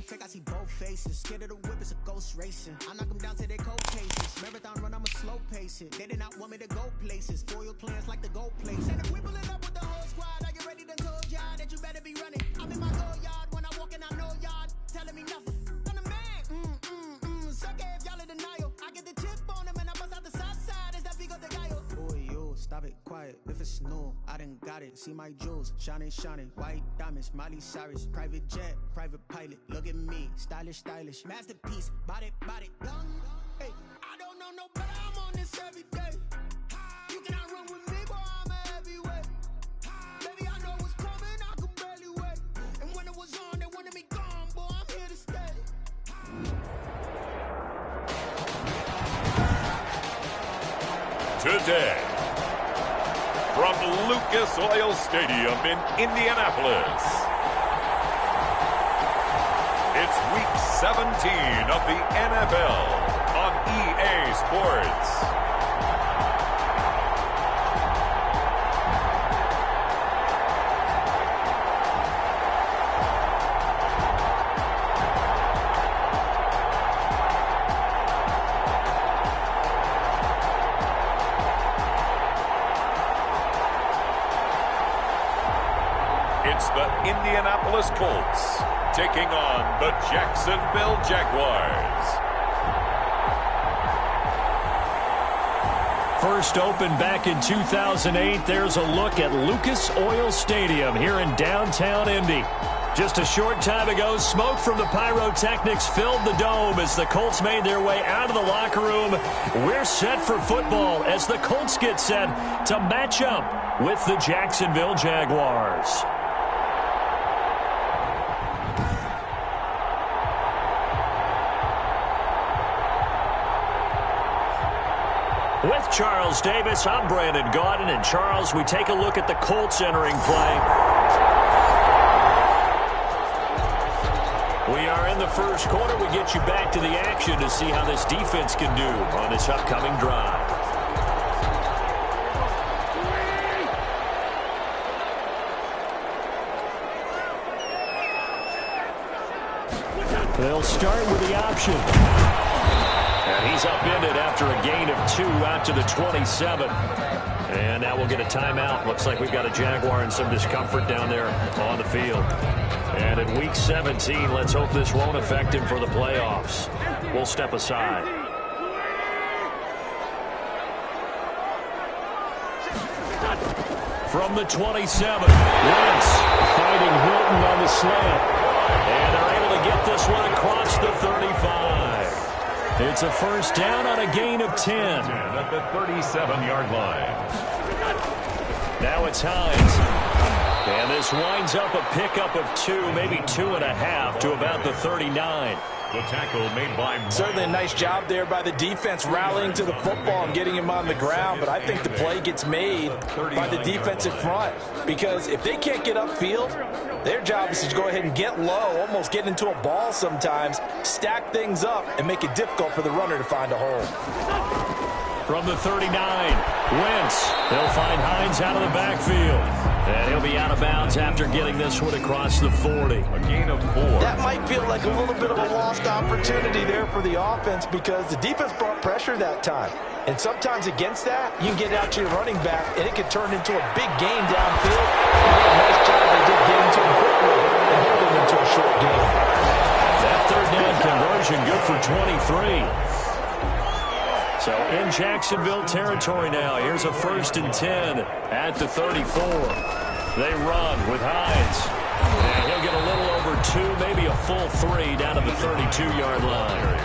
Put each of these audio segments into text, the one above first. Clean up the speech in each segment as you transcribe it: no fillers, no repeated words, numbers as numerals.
fake, I see both faces. Scared of the whip, it's a ghost racing. I knock them down to their cold cases. Marathon run, I'ma slow pace it. They did not want me to go places. Foil plans like the gold place. And if we pulling up with the whole squad, I get ready to told y'all that you better be running. I'm in my go yard when I walk in, I know y'all telling me nothing. I'm the man. Suck it if y'all in denial. I get the chip on them and I bust out the south side. Is that big of the guy? Boy, yo, stop it, quiet. If it's new, I done got it. See my jewels, shining, shining. White diamonds, Miley Cyrus. Private jet, private pilot. Look at me, stylish, stylish. Masterpiece, body, body. Hey, I don't know no better. I'm on this every day. You cannot run with me, boy. I'm a heavyweight. Baby, I know what's coming. I can barely wait. And when it was on, they wanted me gone, boy. I'm here to stay. Today, from Lucas Oil Stadium in Indianapolis, it's Week 17 of the NFL on EA Sports. It's the Indianapolis Colts taking on the Jacksonville Jaguars. First opened back in 2008, there's a look at Lucas Oil Stadium here in downtown Indy. Just a short time ago, smoke from the pyrotechnics filled the dome as the Colts made their way out of the locker room. We're set for football as the Colts get set to match up with the Jacksonville Jaguars. With Charles Davis, I'm Brandon Gaudin, and Charles, we take a look at the Colts entering play. We are in the first quarter. We get you back to the action to see how this defense can do on this upcoming drive. They'll start with the option. And he's upended after a gain of 2 out to the 27. And now we'll get a timeout. Looks like we've got a Jaguar in some discomfort down there on the field. And in Week 17, let's hope this won't affect him for the playoffs. We'll step aside. From the 27, Wentz fighting Hilton on the slant. And they're able to get this one across the 35. It's a first down on a gain of 10. At the 37-yard line. Now it's Hines. And this winds up a pickup of 2, maybe 2.5 to about the 39. The tackle made by Mike. Certainly a nice job there by the defense rallying to the football and getting him on the ground, but I think the play gets made by the defensive front because if they can't get upfield, their job is to go ahead and get low, almost get into a ball sometimes, stack things up, and make it difficult for the runner to find a hole. From the 39, Wentz. They'll find Hines out of the backfield. And he'll be out of bounds after getting this one across the 40. A gain of 4. That might feel like a little bit of a lost opportunity there for the offense because the defense brought pressure that time. And sometimes against that, you can get out to your running back, and it can turn into a big gain downfield. And a nice job they did getting to him quickly and holding him to a short gain. That third down conversion good for 23. So in Jacksonville territory now, here's a 1st and 10 at the 34. They run with Hines. And he'll get a little over 2, maybe a full 3 down to the 32-yard line.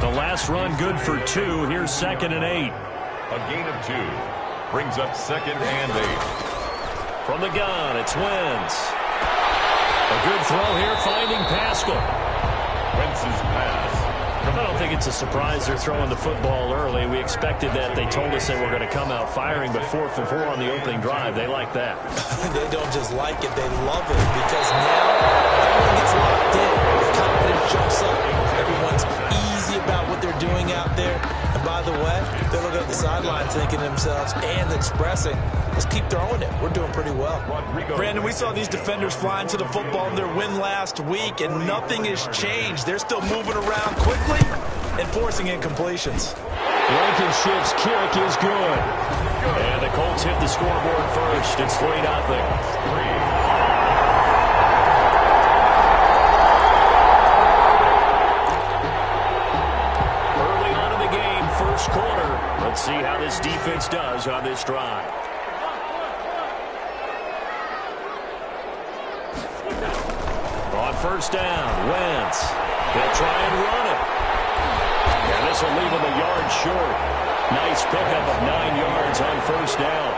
The last run good for 2. Here's 2nd and 8. A gain of 2 brings up 2nd and 8. From the gun, it's Wentz. A good throw here, finding Pascal. Wentz's pass. I don't think it's a surprise they're throwing the football early. We expected that. They told us they were going to come out firing, but 4 for 4 on the opening drive. They like that. They don't just like it, they love it because now everyone gets locked in. Confidence jumps up. Everyone's easy about what they're they're doing out there. And by the way, they're looking at the sideline thinking to themselves and expressing, let's keep throwing it. We're doing pretty well. Brandon, we saw these defenders flying to the football in their win last week, and nothing has changed. They're still moving around quickly and forcing incompletions. Blankenship's kick is good. And the Colts hit the scoreboard first. It's 3-0. Quarter. Let's see how this defense does on this drive. On first down, Wentz. He'll try and run it. And this will leave him a yard short. Nice pickup of 9 yards on first down.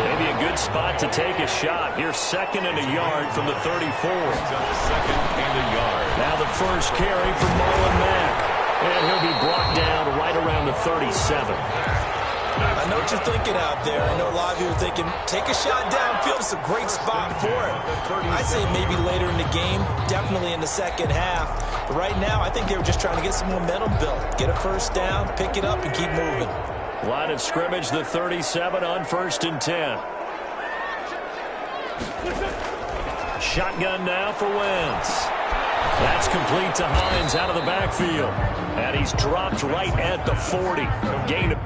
Maybe a good spot to take a shot. Here's 2nd and a yard from the 34. 2nd and a yard. Now the first carry for Marlon Mack. And he'll be brought down right around the 37. I know what you're thinking out there. I know a lot of you are thinking, take a shot downfield. It's a great spot for it. I say maybe later in the game, definitely in the second half. But right now, I think they were just trying to get some momentum built. Get a first down, pick it up, and keep moving. Line of scrimmage, the 37 on 1st and 10. Shotgun now for Wentz. That's complete to Hines out of the backfield. And he's dropped right at the 40. Gain of...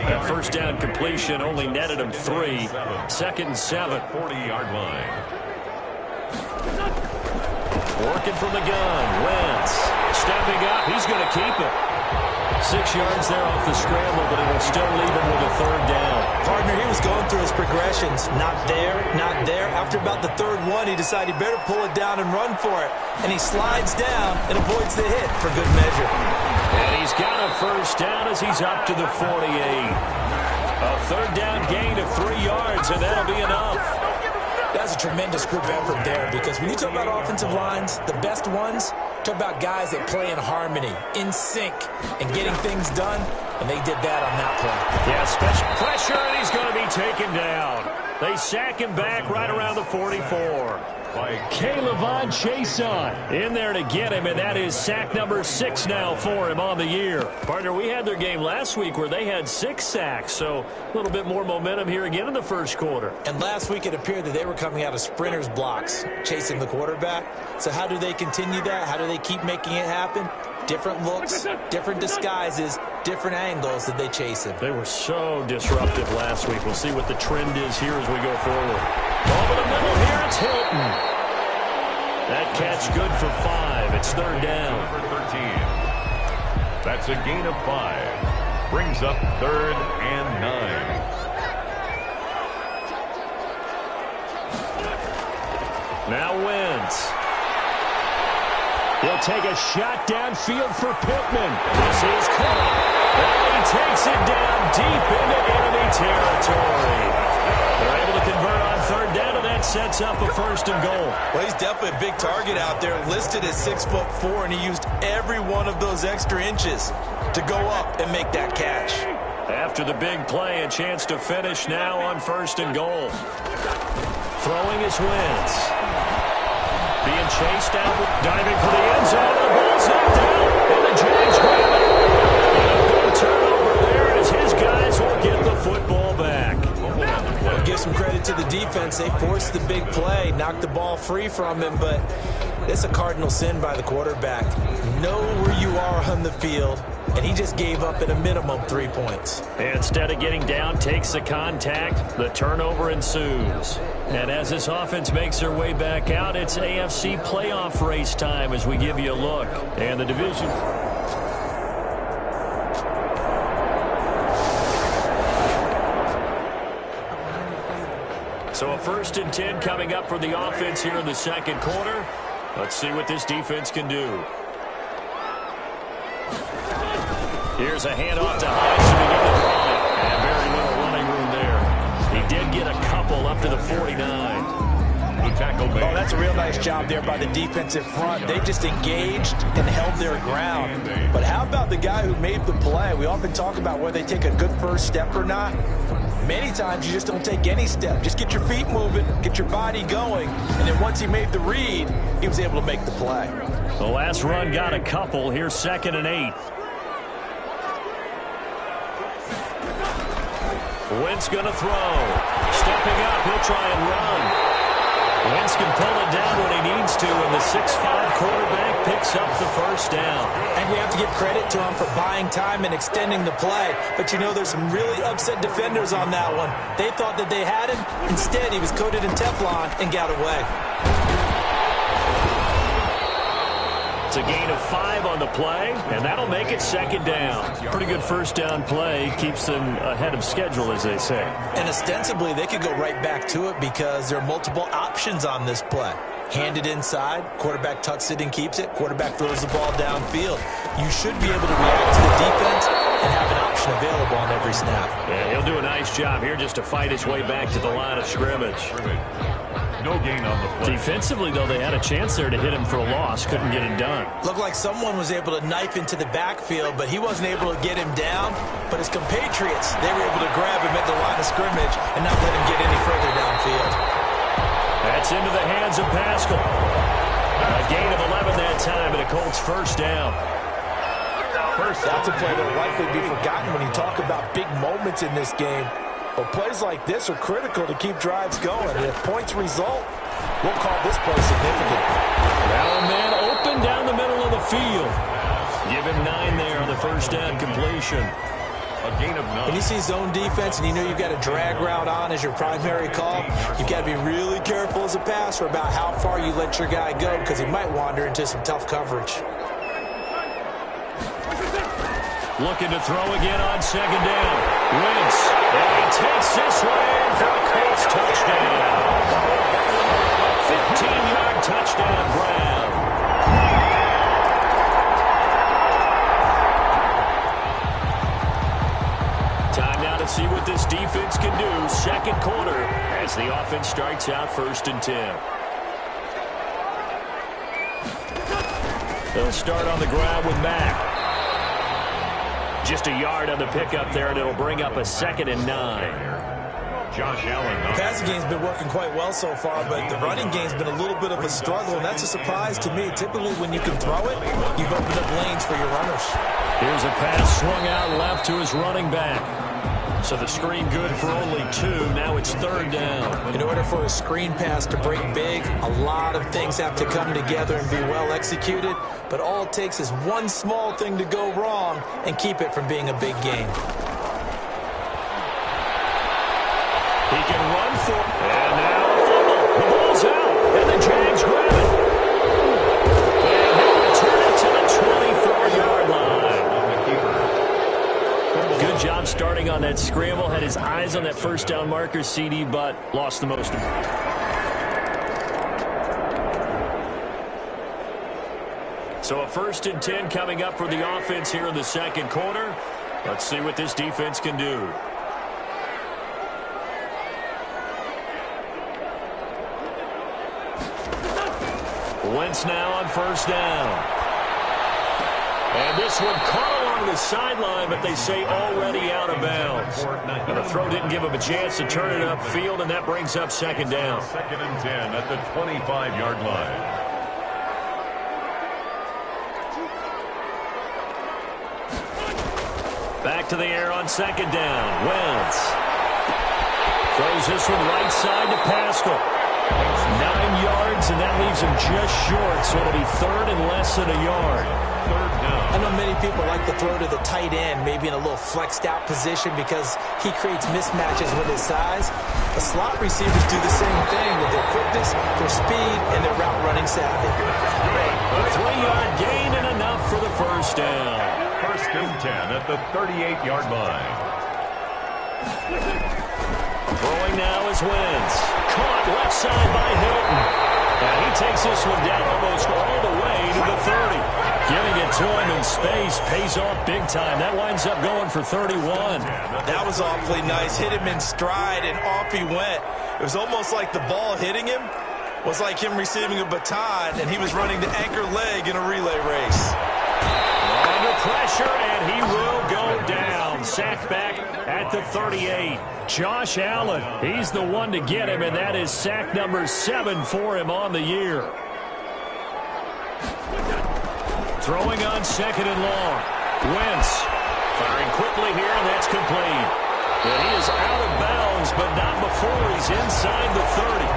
That first down completion only netted him 3. 2nd and 7. 40-yard line. Working from the gun. Wentz stepping up. He's going to keep it. 6 yards there off the scramble, but it'll still leave him with a 3rd down. Partner, he was going through his progressions. Not there, not there. After about the 3rd one, he decided he better pull it down and run for it. And he slides down and avoids the hit for good measure. And he's got a first down as he's up to the 48. A 3rd down gain of 3 yards, and that'll be enough. That's a tremendous group effort there, because when you talk about offensive lines, the best ones, talk about guys that play in harmony, in sync, and getting things done, and they did that on that play. Yeah, special pressure, and he's going to be taken down. They sack him back right around the 44. K'Lavon Chaisson in there to get him, and that is sack number 6 now for him on the year. Partner, we had their game last week where they had 6 sacks, so a little bit more momentum here again in the first quarter. And last week it appeared that they were coming out of sprinters blocks, chasing the quarterback. So how do they continue that? How do they keep making it happen? Different looks, different disguises, different angles that they chase him. They were so disruptive last week. We'll see what the trend is here as we go forward. Over the middle here, it's Hilton. That catch good for 5. It's 3rd down. Number 13. That's a gain of 5. Brings up 3rd and 9. Now Wentz. He'll take a shot downfield for Pittman. This is caught. And he takes it down deep into enemy territory. They're able to convert on 3rd down, and that sets up a 1st and goal. Well, he's definitely a big target out there, listed at 6'4", and he used every one of those extra inches to go up and make that catch. After the big play, a chance to finish now on 1st and goal. Throwing his Wentz. Being chased out, diving for the end zone. The ball's knocked out, and the Jags grab it. And a big turnover there as his guys will get the football back. Well, give some credit to the defense. They forced the big play, knocked the ball free from him, but it's a cardinal sin by the quarterback. Know where you are on the field, and he just gave up at a minimum 3 points. Instead of getting down, takes the contact. The turnover ensues. And as this offense makes their way back out, it's AFC playoff race time as we give you a look. And the division... So a 1st and 10 coming up for the offense here in the 2nd quarter. Let's see what this defense can do. Here's a handoff to Hines to begin the drive. And very couple up to the 49. Oh, that's a real nice job there by the defensive front. They just engaged and held their ground. But how about the guy who made the play? We often talk about whether they take a good first step or not. Many times you just don't take any step. Just get your feet moving, get your body going, and then once he made the read, he was able to make the play. The last run got a couple. Here's 2nd and 8. Wentz going to throw. Stepping up, he'll try and run. Wentz can pull it down when he needs to, and the 6'5" quarterback picks up the first down. And we have to give credit to him for buying time and extending the play. But you know, there's some really upset defenders on that one. They thought that they had him. Instead, he was coated in Teflon and got away. It's a gain of 5 on the play, and that'll make it 2nd down. Pretty good first down play. Keeps them ahead of schedule, as they say. And ostensibly, they could go right back to it because there are multiple options on this play. Hand it inside, quarterback tucks it and keeps it, quarterback throws the ball downfield. You should be able to react to the defense and have an option available on every snap. Yeah, he'll do a nice job here just to fight his way back to the line of scrimmage. No gain on the play. Defensively, though, they had a chance there to hit him for a loss. Couldn't get it done. Looked like someone was able to knife into the backfield, but he wasn't able to get him down. But his compatriots, they were able to grab him at the line of scrimmage and not let him get any further downfield. That's into the hands of Pascal. A gain of 11 that time, and a Colts first down. That's a play that will likely be forgotten when you talk about big moments in this game. But plays like this are critical to keep drives going. And if points result, we'll call this play significant. Now a man open down the middle of the field. Give him 9 there on the first down completion. A gain of 9. When you see zone defense and you know you've got a drag route on as your primary call, you've got to be really careful as a passer about how far you let your guy go because he might wander into some tough coverage. Looking to throw again on 2nd down. Wentz. And he takes this one for a Colts touchdown. 15-yard touchdown, Brown. Time now to see what this defense can do. 2nd quarter as the offense strikes out 1st and 10. They'll start on the ground with Mack. Just a yard on the pickup there, and it'll bring up a 2nd and 9. Josh Allen. The passing game's been working quite well so far, but the running game's been a little bit of a struggle, and that's a surprise to me. Typically, when you can throw it, you've opened up lanes for your runners. Here's a pass swung out left to his running back. So the screen good for only 2. Now it's 3rd down. In order for a screen pass to break big, a lot of things have to come together and be well executed. But all it takes is one small thing to go wrong and keep it from being a big game. He can run for it. And now a fumble. The ball's out. And the Jags grab it. And he'll return it to the 24-yard line. Good job starting on that scramble. Had his eyes on that first down marker, CD, but lost the most of it. So a 1st and 10 coming up for the offense here in the 2nd quarter. Let's see what this defense can do. Wentz now on 1st down. And this one caught along the sideline, but they say already out of bounds. And the throw didn't give him a chance to turn it upfield, and that brings up 2nd down. 2nd and 10 at the 25-yard line. Back to the air on 2nd down. Wentz throws this one right side to Pascal. 9 yards, and that leaves him just short, so it'll be 3rd and less than a yard. 3rd down. I know many people like to throw to the tight end, maybe in a little flexed out position because he creates mismatches with his size. The slot receivers do the same thing with their quickness, their speed, and their route running savvy. A 3-yard gain and enough for the first down. 1st and 10 at the 38-yard line. Throwing now is Wentz. Caught left side by Hilton. And he takes this one down almost all the way to the 30. Giving it to him in space pays off big time. That winds up going for 31. That was awfully nice. Hit him in stride, and off he went. It was almost like the ball hitting him was like him receiving a baton, and he was running to anchor leg in a relay race. Under pressure, and he will go down. Sacked back at the 38. Josh Allen, he's the one to get him, and that is sack number 7 for him on the year. Throwing on 2nd and long. Wentz firing quickly here, and that's complete. And he is out of bounds, but not before he's inside the 30.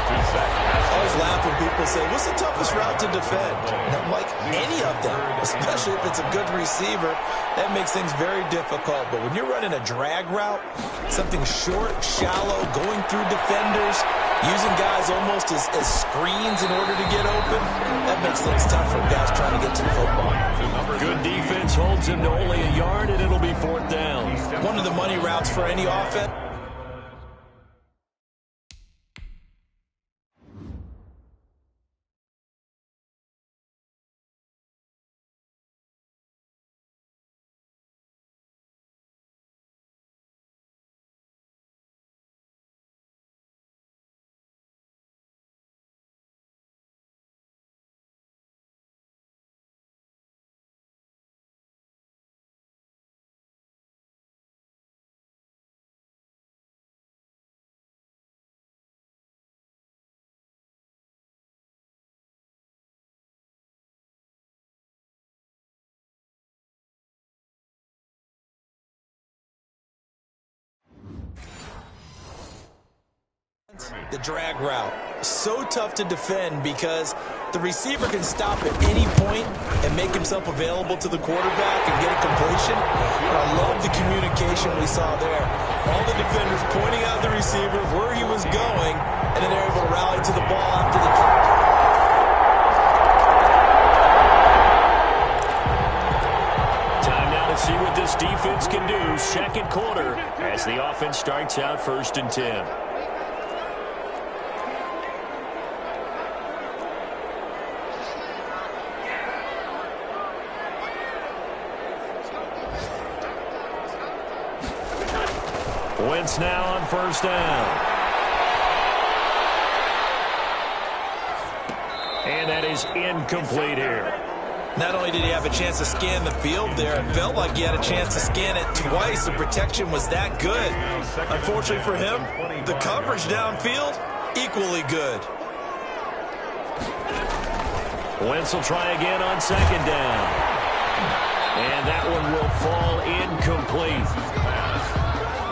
I always laugh when people say, what's the toughest route to defend? And I'm like, any of them, especially if it's a good receiver. That makes things very difficult. But when you're running a drag route, something short, shallow, going through defenders, using guys almost as screens in order to get open, that makes things tough for guys trying to get to the football. Good defense holds him to only a yard, and it'll be 4th down. One of the money routes for any offense. The drag route. So tough to defend because the receiver can stop at any point and make himself available to the quarterback and get a completion. I love the communication we saw there. All the defenders pointing out the receiver, where he was going, and then they're able to rally to the ball after the Time now to see what this defense can do. 2nd quarter as the offense starts out 1st and 10. Wentz now on 1st down. And that is incomplete here. Not only did he have a chance to scan the field there, it felt like he had a chance to scan it twice. The protection was that good. Unfortunately for him, the coverage downfield, equally good. Wentz will try again on 2nd down. And that one will fall incomplete.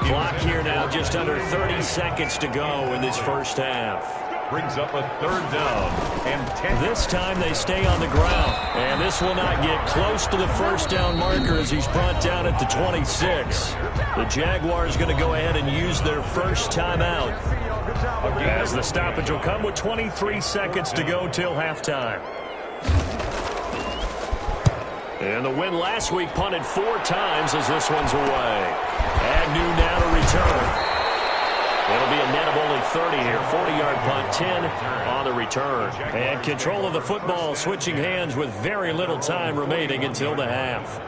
Clock here now, just under 30 seconds to go in this 1st half. Brings up a 3rd down and 10. This time they stay on the ground. And this will not get close to the 1st down marker as he's brought down at the 26. The Jaguars going to go ahead and use their 1st timeout, as the stoppage will come with 23 seconds to go till halftime. And the win last week punted 4 times as this one's away. Agnew now to return. It'll be a net of only 30 here. 40-yard punt, 10 on the return. And control of the football switching hands with very little time remaining until the half.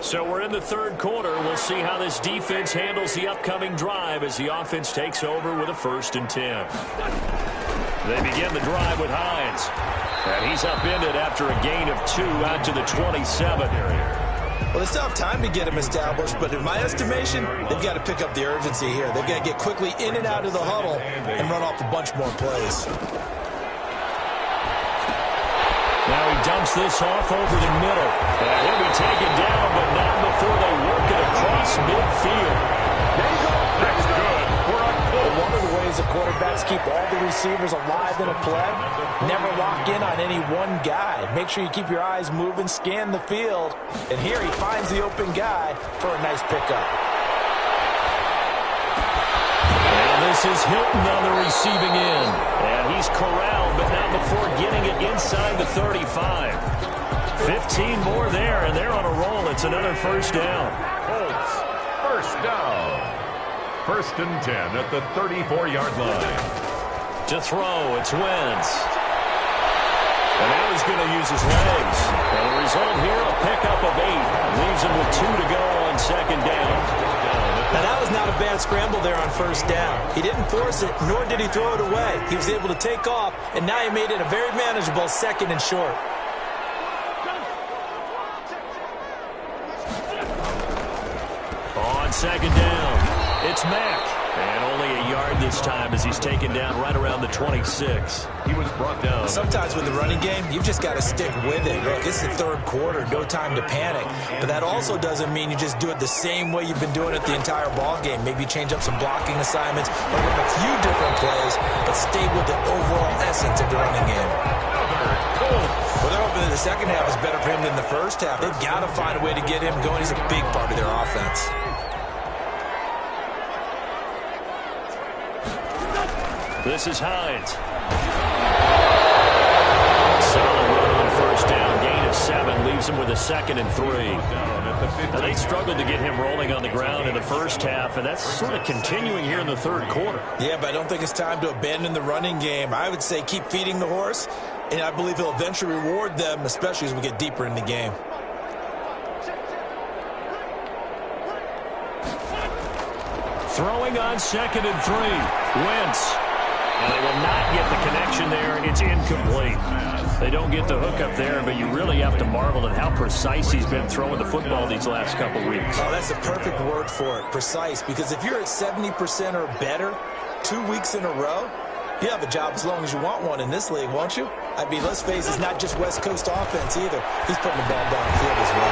So we're in the third quarter. We'll see how this defense handles the upcoming drive as the offense takes over with a 1st and 10. They begin the drive with Hines. And he's upended after a gain of 2 out to the 27 area. Well, they still have time to get him established, but in my estimation, they've got to pick up the urgency here. They've got to get quickly in and out of the huddle and run off a bunch more plays. Now he dumps this off over the middle. And he'll be taken down, but not before they work it across midfield. That's good for a pull. One of the ways the quarterbacks keep all the receivers alive in a play, never lock in on any one guy. Make sure you keep your eyes moving, scan the field. And here he finds the open guy for a nice pickup. And this is Hilton on the receiving end. And he's corralled, but not before getting it inside the 35. 15 more there, and they're on a roll. It's another 1st down. Colts, 1st down. 1st and 10 at the 34-yard line. To throw, it's Wentz. And now he's going to use his legs. And the result here, a pickup of 8. Leaves him with 2 to go on 2nd down. Now, that was not a bad scramble there on 1st down. He didn't force it, nor did he throw it away. He was able to take off, and now he made it a very manageable 2nd and short. On 2nd down, it's Mack. And only a yard this time as he's taken down right around the 26. He was brought down. Sometimes with the running game, you've just got to stick with it. Look, it's the 3rd quarter, no time to panic. But that also doesn't mean you just do it the same way you've been doing it the entire ball game. Maybe change up some blocking assignments or run a few different plays, but stay with the overall essence of the running game. Well, they're hoping that the second half is better for him than the first half. They've got to find a way to get him going. He's a big part of their offense. This is Hines. Solid run on 1st down. Gain of 7 leaves him with a 2nd and 3. Now, they struggled to get him rolling on the ground in the first half, and that's sort of continuing here in the 3rd quarter. Yeah, but I don't think it's time to abandon the running game. I would say keep feeding the horse, and I believe he'll eventually reward them, especially as we get deeper in the game. Throwing on 2nd and 3. Wentz. And they will not get the connection there. It's incomplete. They don't get the hook up there, but you really have to marvel at how precise he's been throwing the football these last couple weeks. Oh, that's the perfect word for it, precise. Because if you're at 70% or better 2 weeks in a row, you have a job as long as you want one in this league, won't you? I mean, let's face it, it's not just West Coast offense either. He's putting the ball downfield as well.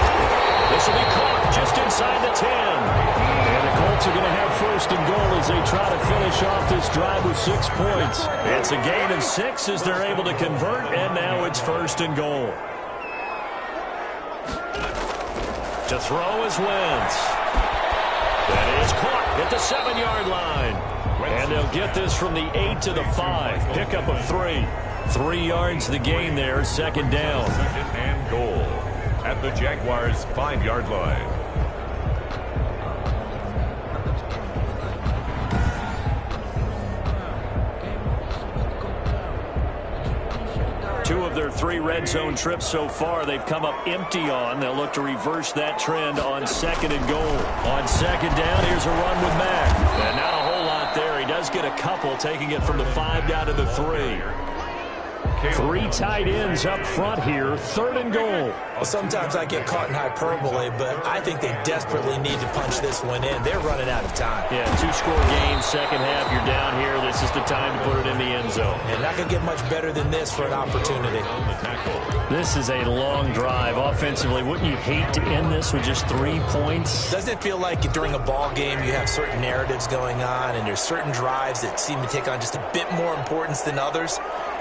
This will be caught just inside the 10. And the Colts are going to have 1st and goal as they try to finish off this drive with 6 points. It's a gain of 6 as they're able to convert, and now it's 1st and goal. To throw is Wentz. That is caught at the 7-yard line. And they'll get this from the 8 to the 5. Pickup of 3. 3 yards the gain there, 2nd down. 2nd and goal at the Jaguars' 5-yard line. Two of their 3 red zone trips so far, they've come up empty on. They'll look to reverse that trend on 2nd and goal. On 2nd down, here's a run with Mack. And not a whole lot there. He does get a couple, taking it from the 5 down to the 3. 3 tight ends up front here, 3rd and goal. Well, sometimes I get caught in hyperbole, but I think they desperately need to punch this one in. They're running out of time. Yeah, 2-score game, 2nd half, you're down here. This is the time to put it in the end zone. And not going to get much better than this for an opportunity. This is a long drive. Offensively, wouldn't you hate to end this with just 3 points? Doesn't it feel like during a ball game you have certain narratives going on and there's certain drives that seem to take on just a bit more importance than others?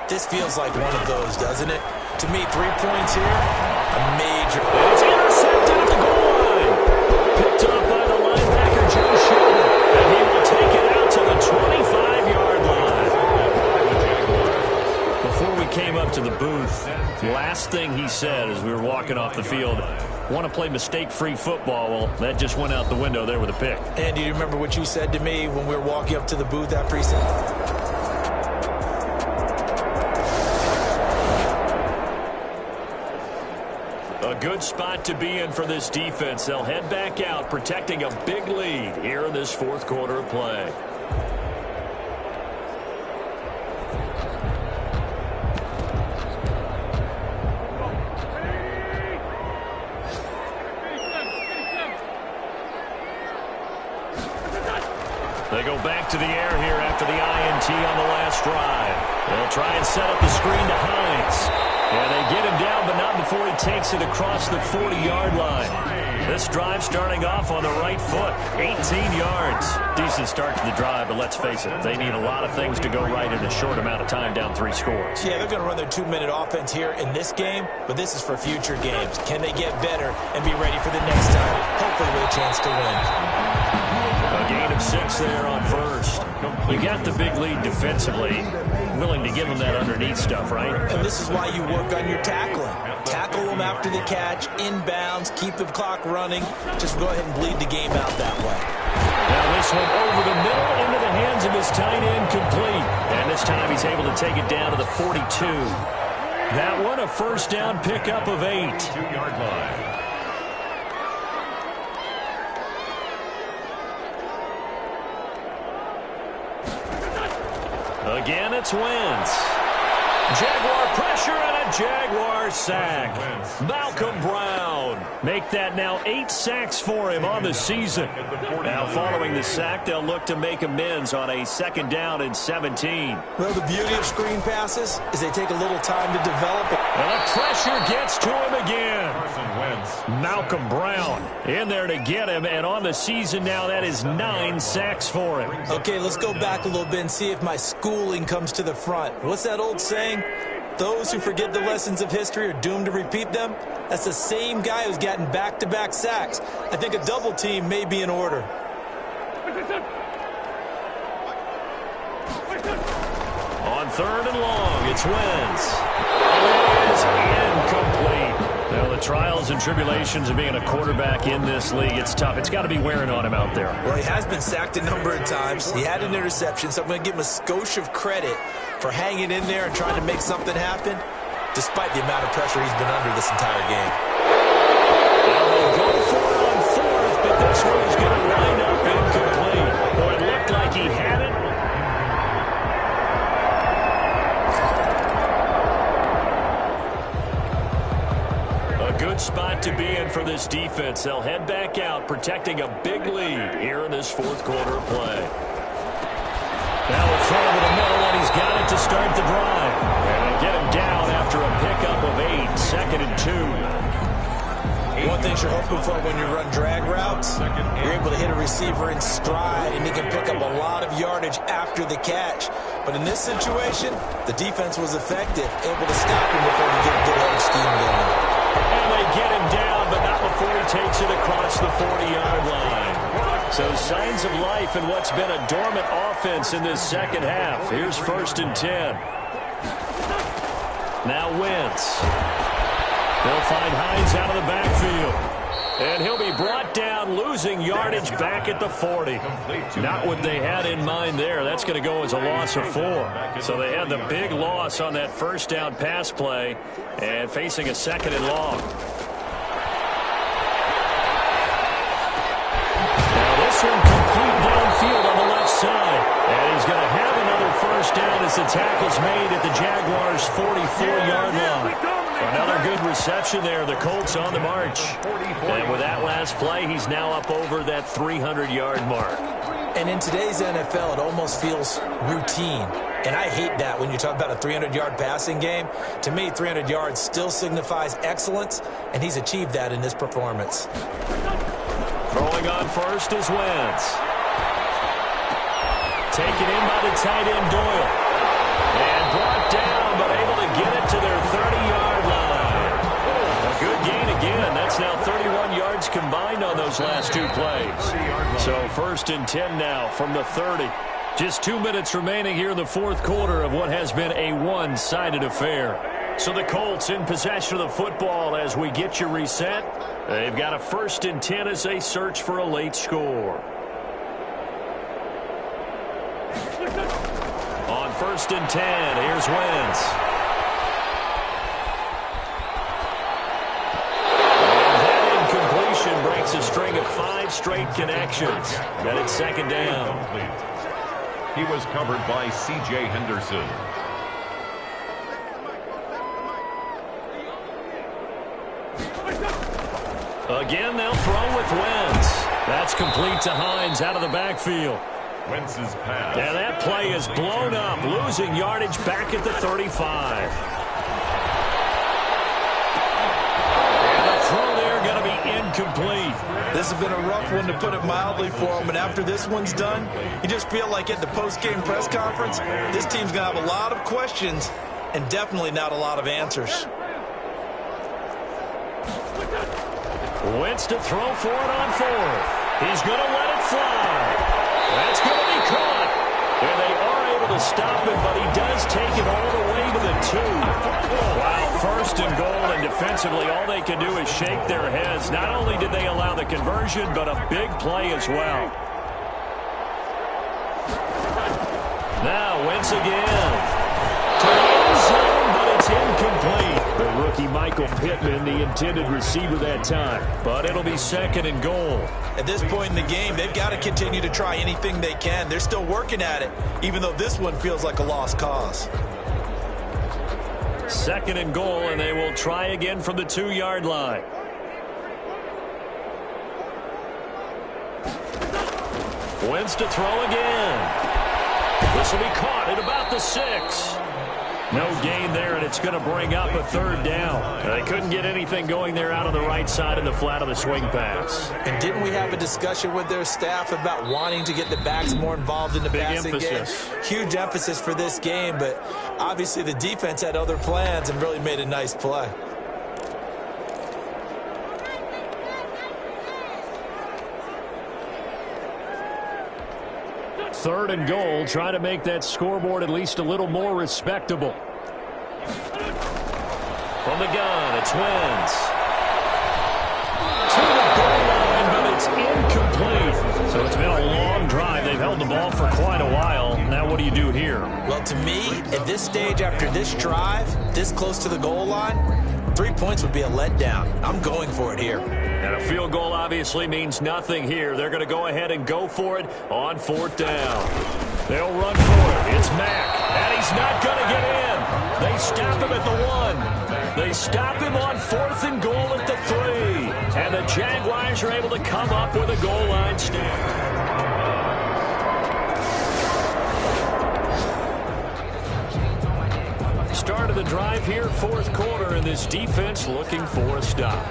This feels like one of those, doesn't it? To me, 3 points here, a major. It's intercepted at the goal line. Picked up by the linebacker, Joe Schroeder. And he will take it out to the 25-yard line. Before we came up to the booth, last thing he said as we were walking off the field, want to play mistake-free football. Well, that just went out the window there with a pick. And do you remember what you said to me when we were walking up to the booth after he said? A good spot to be in for this defense. They'll head back out, protecting a big lead here in this fourth quarter of play. They go back to the air here after the INT on the last drive. They'll try and set up the screen to Hines. And they get him down, but not before he takes it across the 40-yard line. This drive starting off on the right foot, 18 yards. Decent start to the drive, but let's face it, they need a lot of things to go right in a short amount of time, down 3 scores. Yeah, they're going to run their 2-minute offense here in this game, but this is for future games. Can they get better and be ready for the next time? Hopefully with a chance to win. A gain of 6 there on first. You got the big lead defensively. Willing to give them that underneath stuff, right? And this is why you work on your tackling. Tackle them after the catch, inbounds, keep the clock running. Just go ahead and bleed the game out that way. Now this one over the middle into the hands of his tight end, complete. And this time he's able to take it down to the 42. That one a first down pickup of 8. 2-yard line. Again, it's Wentz. Jaguar pressure and a Jaguar sack. Malcolm Brown. Make that now 8 sacks for him on the season. Now following the sack, they'll look to make amends on a 2nd down and 17. Well, the beauty of screen passes is they take a little time to develop it. And the pressure gets to him again. Malcolm Brown in there to get him, and on the season now, that is 9 sacks for him. Okay, let's go back a little bit and see if my schooling comes to the front. What's that old saying? Those who forget the lessons of history are doomed to repeat them. That's the same guy who's gotten back-to-back sacks. I think a double team may be in order. On 3rd and long, it's Wentz. It is incomplete. Now, the trials and tribulations of being a quarterback in this league, it's tough. It's got to be wearing on him out there. Well, he has been sacked a number of times. He had an interception, so I'm going to give him a skosh of credit for hanging in there and trying to make something happen, despite the amount of pressure he's been under this entire game. Now they'll go for it on 4th, but this one is going to line up incomplete. Boy, it looked like he had it. Good spot to be in for this defense. They'll head back out, protecting a big lead here in this fourth quarter of play. Now a throw over the middle, and he's got it to start the drive. And get him down after a pickup of 8, 2nd and 2. One thing you're hoping for when you run drag routes, you're able to hit a receiver in stride, and he can pick up a lot of yardage after the catch. But in this situation, the defense was effective, able to stop him before he get a good head scheme going. And they get him down, but not before he takes it across the 40-yard line. So signs of life in what's been a dormant offense in this second half. Here's 1st and 10. Now Wentz. They'll find Hines out of the backfield. And he'll be brought down, losing yardage back at the 40. Not what they had in mind there. That's going to go as a loss of 4. So they had the big loss on that first down pass play and facing a 2nd and long. Now this one complete downfield on the left side. And he's going to have another first down as the tackle's made at the Jaguars' 44-yard line. Another good reception there. The Colts on the march. And with that last play, he's now up over that 300-yard mark. And in today's NFL, it almost feels routine. And I hate that when you talk about a 300-yard passing game. To me, 300 yards still signifies excellence, and he's achieved that in this performance. Throwing on first is Wentz. Taken in by the tight end Doyle. And brought down, but able to get it to their 30-yard line. A good gain again. That's now 31 yards combined on those last 2 plays. So 1st and 10 now from the 30. Just 2 minutes remaining here in the fourth quarter of what has been a one-sided affair. So the Colts in possession of the football as we get you reset. They've got a 1st and 10 as they search for a late score. On 1st and 10, here's Wentz. straight connections. Then it's second down. He was covered by C.J. Henderson. Again, they'll throw with Wentz. That's complete to Hines out of the backfield. Wentz's pass. And that play is blown up, losing yardage back at the 35. And the throw there going to be incomplete. This has been a rough one, to put it mildly, for him. And after this one's done, you just feel like at the post-game press conference, this team's going to have a lot of questions and definitely not a lot of answers. Wentz to throw for it on fourth. He's going to let it fly. That's going to be caught. And they are able to stop him, but he does take it all the way to the 2. Wow, first and goal, and defensively all they can do is shake their heads. Not only did they allow the conversion, but a big play as well. Now Wentz again. To the end zone, but it's incomplete. The rookie Michael Pittman, the intended receiver that time. But it'll be second and goal. At this point in the game, they've got to continue to try anything they can. They're still working at it, even though this one feels like a lost cause. Second and goal, and they will try again from the 2-yard line. Wentz to throw again. This will be caught at about the 6. No gain there, and it's going to bring up a third down. They couldn't get anything going there out on the right side in the flat of the swing pass. And didn't we have a discussion with their staff about wanting to get the backs more involved in the passing game? Huge emphasis for this game, but obviously the defense had other plans and really made a nice play. Third and goal, trying to make that scoreboard at least a little more respectable. From the gun, it's Wentz. To the goal line, but it's incomplete. So it's been a long drive. They've held the ball for quite a while. Now what do you do here? Well, to me, at this stage after this drive, this close to the goal line, 3 points would be a letdown. I'm going for it here. And a field goal obviously means nothing here. They're going to go ahead and go for it on fourth down. They'll run for it. It's Mack, and he's not going to get in. They stop him at the 1. They stop him on fourth and goal at the 3. And the Jaguars are able to come up with a goal line stand. Start of the drive here, fourth quarter, and this defense looking for a stop.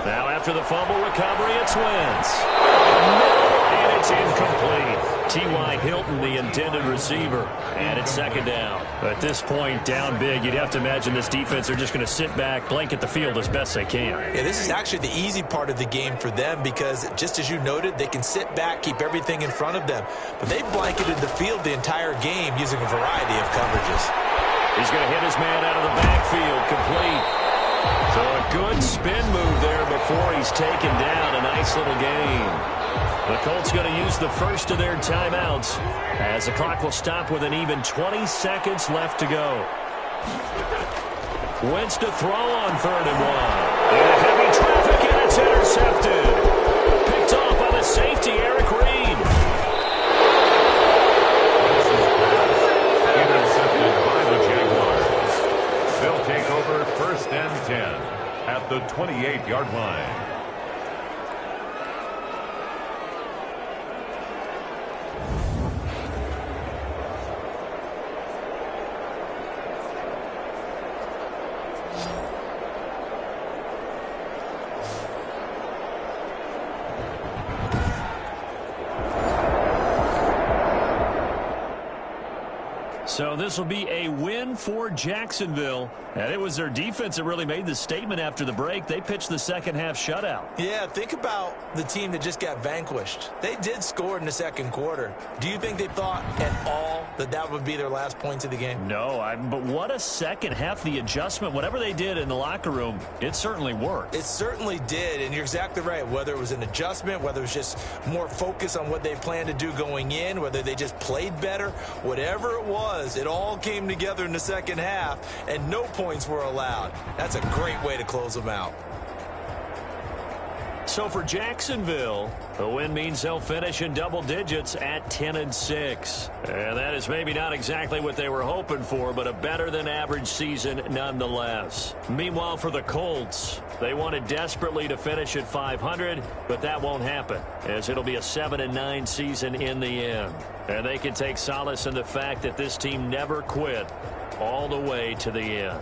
Now after the fumble recovery, it's Wentz. And it's incomplete. T.Y. Hilton, the intended receiver. And it's second down. At this point, down big, you'd have to imagine this defense are just going to sit back, blanket the field as best they can. Yeah, this is actually the easy part of the game for them because, just as you noted, they can sit back, keep everything in front of them. But they've blanketed the field the entire game using a variety of coverages. He's going to hit his man out of the backfield, complete. So a good spin move there before he's taken down. A nice little gain. The Colts going to use the first of their timeouts as the clock will stop with an even 20 seconds left to go. Wentz to throw on third and 1. In heavy traffic, and it's intercepted. Picked off by the safety, Eric Reed. Intercepted by the Jaguars. They'll take over first and 10 at the 28-yard line. So this will be a win for Jacksonville. And it was their defense that really made the statement after the break. They pitched the second half shutout. Yeah, think about the team that just got vanquished. They did score in the second quarter. Do you think they thought at all that that would be their last points of the game? No, but what a second half. The adjustment, whatever they did in the locker room, it certainly worked. It certainly did, and you're exactly right. Whether it was an adjustment, whether it was just more focus on what they planned to do going in, whether they just played better, whatever it was, it all came together in the second half, and no points were allowed. That's a great way to close them out. So for Jacksonville, the win means they'll finish in double digits at 10-6. And that is maybe not exactly what they were hoping for, but a better than average season nonetheless. Meanwhile, for the Colts, they wanted desperately to finish at 500, but that won't happen, as it'll be a 7-9 season in the end. And they can take solace in the fact that this team never quit all the way to the end.